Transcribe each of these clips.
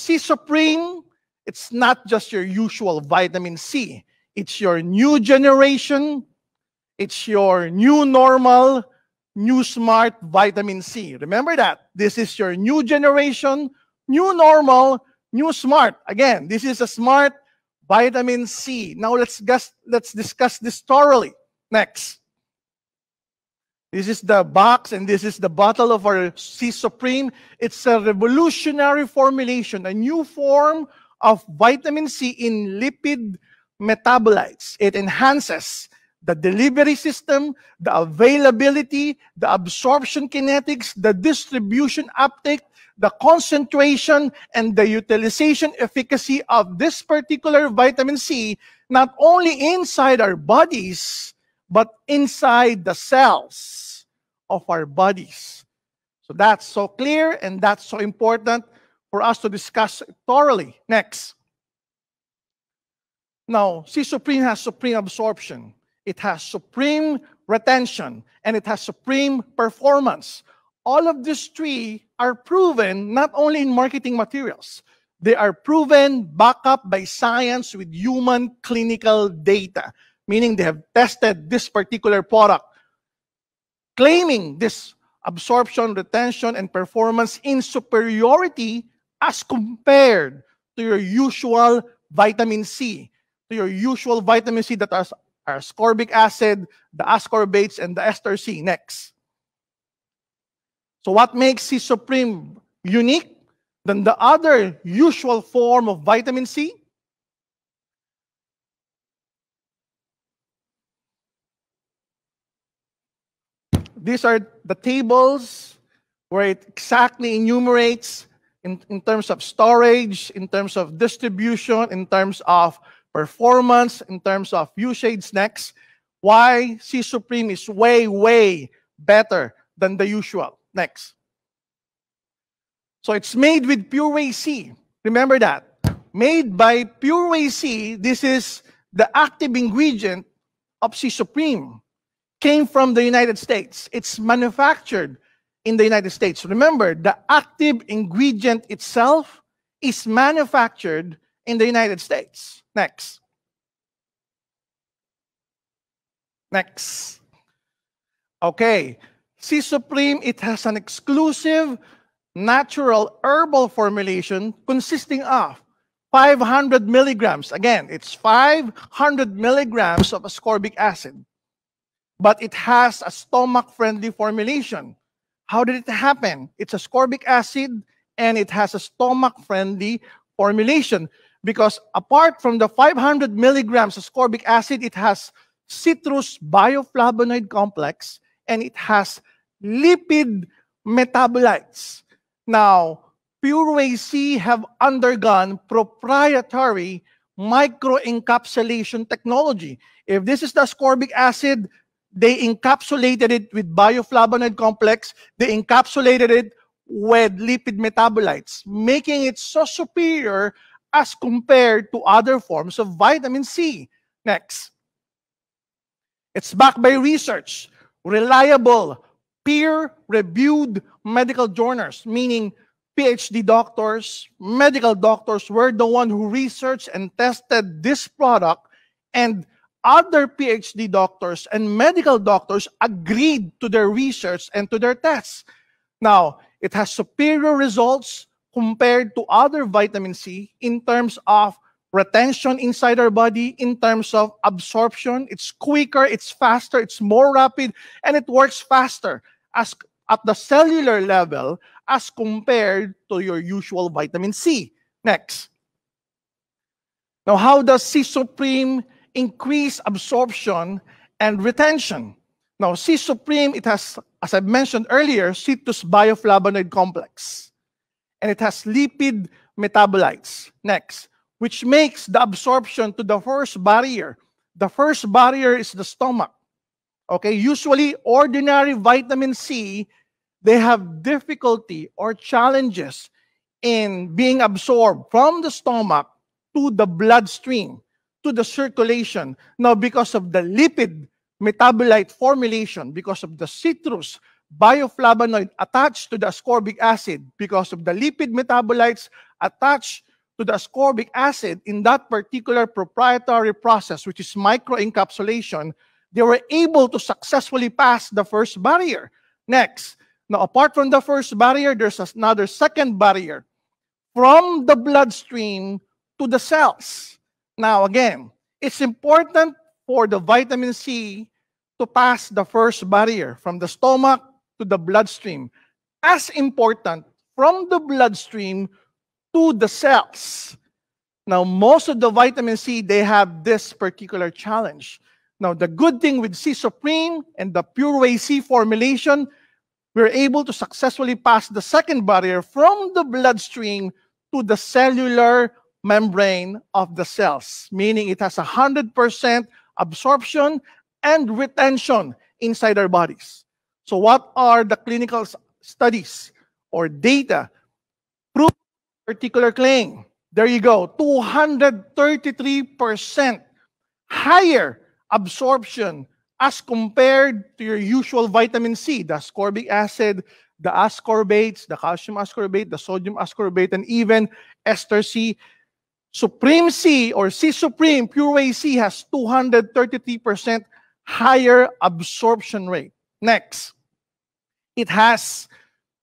C Supreme, it's not just your usual vitamin C. It's your new generation. It's your new normal, new smart vitamin C. Remember that. This is your new generation, new normal, new smart. Again, this is a smart vitamin C. Now let's discuss this thoroughly. Next. This is the box and this is the bottle of our C Supreme. It's a revolutionary formulation, a new form of vitamin C in lipid metabolites. It enhances the delivery system, the availability, the absorption kinetics, the distribution uptake, the concentration, and the utilization efficacy of this particular vitamin C, not only inside our bodies, but inside the cells of our bodies. So that's so clear and that's so important for us to discuss thoroughly. Next. Now, C Supreme has supreme absorption. It has supreme retention, and it has supreme performance. All of these three are proven not only in marketing materials. They are proven, backed up by science with human clinical data, meaning they have tested this particular product, claiming this absorption, retention, and performance in superiority as compared to your usual vitamin C, to your usual vitamin C that are ascorbic acid, the ascorbates, and the ester C. Next. So what makes C Supreme unique than the other usual form of vitamin C? These are the tables where it exactly enumerates in terms of storage, in terms of distribution, in terms of performance, in terms of usage. Next, why C Supreme is way, way better than the usual. Next. So it's made with Pure Whey C. Remember that. Made by Pure Whey C, this is the active ingredient of C Supreme. Came from the United States. It's manufactured in the United States. Remember, the active ingredient itself is manufactured in the United States. Next. Next. Okay. C Supreme, it has an exclusive natural herbal formulation consisting of 500 milligrams. Again, it's 500 milligrams of ascorbic acid. But it has a stomach-friendly formulation. How did it happen? It's ascorbic acid and it has a stomach-friendly formulation. Because apart from the 500 milligrams ascorbic acid, it has citrus bioflavonoid complex and it has lipid metabolites. Now, Pure Whey C have undergone proprietary microencapsulation technology. If this is the ascorbic acid, they encapsulated it with bioflavonoid complex. They encapsulated it with lipid metabolites, making it so superior as compared to other forms of vitamin C. Next. It's backed by research, reliable, peer-reviewed medical journals, meaning PhD doctors, medical doctors were the one who researched and tested this product, and other PhD doctors and medical doctors agreed to their research and to their tests. Now, it has superior results compared to other vitamin C in terms of retention inside our body, in terms of absorption. It's quicker, it's faster, it's more rapid, and it works faster as at the cellular level as compared to your usual vitamin C. Next. Now, how does C Supreme increase absorption and retention? Now, C Supreme, it has, as I mentioned earlier, citrus bioflavonoid complex. And it has lipid metabolites. Next, which makes the absorption to the first barrier. The first barrier is the stomach. Okay, usually ordinary vitamin C, they have difficulty or challenges in being absorbed from the stomach to the bloodstream, to the circulation. Now, because of the lipid metabolite formulation, because of the citrus bioflavonoid attached to the ascorbic acid, because of the lipid metabolites attached to the ascorbic acid in that particular proprietary process, which is microencapsulation, they were able to successfully pass the first barrier. Next, now apart from the first barrier, there's another second barrier from the bloodstream to the cells. Now again, it's important for the vitamin C to pass the first barrier from the stomach to the bloodstream. As important from the bloodstream to the cells. Now, most of the vitamin C, they have this particular challenge. Now, the good thing with C Supreme and the Pure Whey C formulation, we're able to successfully pass the second barrier from the bloodstream to the cellular membrane of the cells, meaning it has 100% absorption and retention inside our bodies. So what are the clinical studies or data prove particular claim? There you go, 233% higher absorption as compared to your usual vitamin C, the ascorbic acid, the ascorbates, the calcium ascorbate, the sodium ascorbate, and even ester C. Supreme C or C Supreme Pure Whey C has 233% higher absorption rate. Next, it has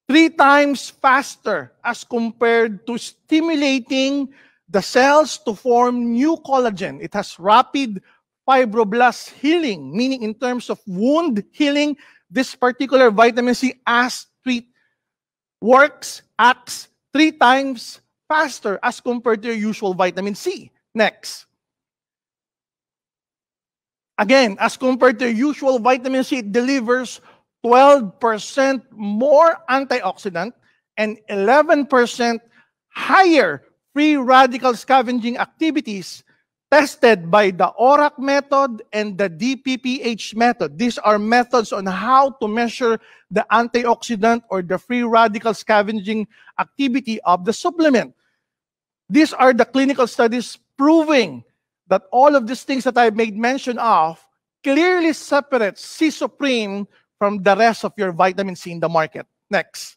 3 times faster as compared to stimulating the cells to form new collagen. It has rapid fibroblast healing, meaning in terms of wound healing, this particular vitamin C acts 3 times faster as compared to your usual vitamin C. Next. Again, as compared to your usual vitamin C, it delivers 12% more antioxidant and 11% higher free radical scavenging activities tested by the ORAC method and the DPPH method. These are methods on how to measure the antioxidant or the free radical scavenging activity of the supplement. These are the clinical studies proving that all of these things that I made mention of clearly separates C Supreme from the rest of your vitamin C in the market. Next.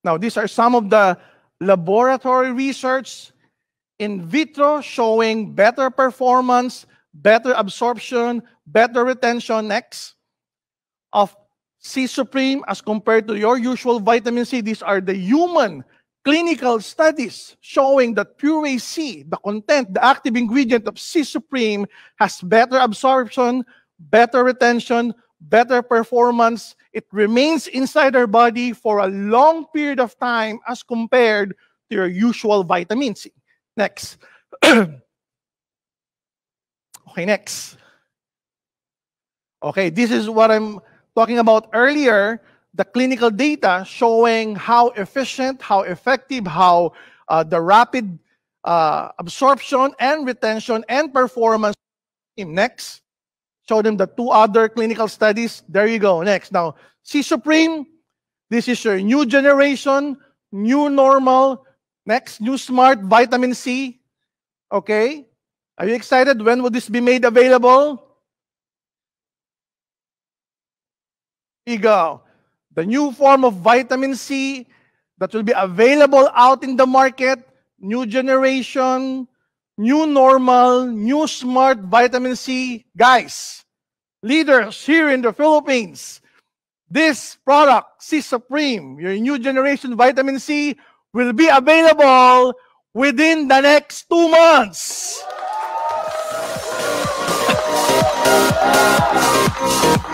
Now, these are some of the laboratory research in vitro showing better performance, better absorption, better retention, next, of C Supreme as compared to your usual vitamin C. These are the human clinical studies showing that Pure Whey C, the content, the active ingredient of C Supreme, has better absorption, better retention, better performance. It remains inside our body for a long period of time as compared to your usual vitamin C. Next. Okay, next. Okay, this is what I'm talking about earlier, the clinical data showing how efficient, how effective, how the rapid absorption and retention and performance. Next. Show them the 2 other clinical studies. There you go. Next. Now, C Supreme, this is your new generation, new normal. Next, new smart vitamin C. Okay. Are you excited? When will this be made available? Here you go. The new form of vitamin C that will be available out in the market. New generation, new normal, new smart vitamin C. Guys, leaders here in the Philippines, this product, C Supreme, your new generation vitamin C, will be available within the next 2 months.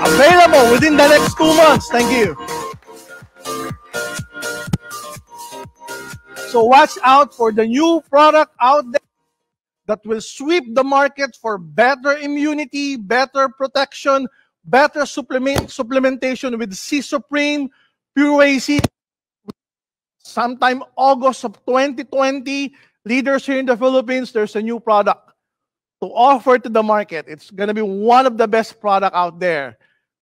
Available within the next 2 months. Thank you. So watch out for the new product out there that will sweep the market for better immunity, better protection, better supplementation with C Supreme, Pure Whey C. Sometime August of 2020, leaders here in the Philippines, there's a new product to offer to the market. It's going to be one of the best products out there.